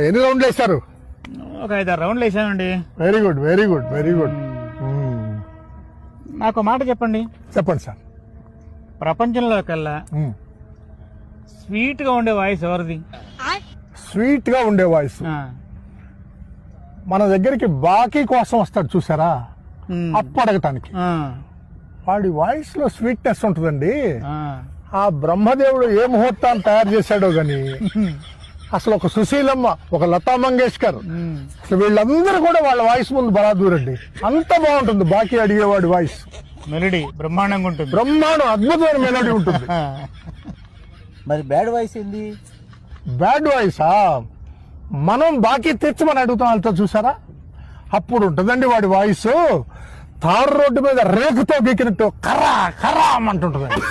ఎన్ని రౌండ్లు వేశారు? ఒక 5-6 రౌండ్లు వేసామండి. Very good, very good, very good. నాకు మాట చెప్పండి. చెప్పండి సార్. ప్రపంచంలో కల్లా స్వీట్ గా ఉండే వాయిస్ ఎవరిది? స్వీట్ గా ఉండే వాయిస్ మన దగ్గరికి బాకీ కోసం వస్తాడు చూసారా, అప్పు అడగటానికి. వాడి వాయిస్ లో స్వీట్నెస్ ఉంటుందండి. ఆ బ్రహ్మదేవుడు ఏ ముహూర్తాన్ని తయారు చేశాడో గాని అసలు ఒక సుశీలమ్మ, ఒక లతా మంగేష్కర్, అసలు వీళ్ళందరూ కూడా వాళ్ళ వాయిస్ ముందు బలాదూరండి. అంత బాగుంటుంది బాకీ అడిగేవాడి వాయిస్. మెలోడీ బ్రహ్మాండంగా ఉంటుంది. బ్రహ్మాండం, అద్భుతమైన మెలోడీ ఉంటుంది. మరి బ్యాడ్ వాయిస్ ఏంది? బ్యాడ్ వాయిసా, మనం బాకీ తెచ్చమని అడుగుతాం వాళ్ళతో చూసారా, అప్పుడు ఉంటుందండి వాడి వాయిస్. తారు రోడ్డు మీద రేకుతో గీకినట్టు కర్రా కర్రా అంటుంటుందండి.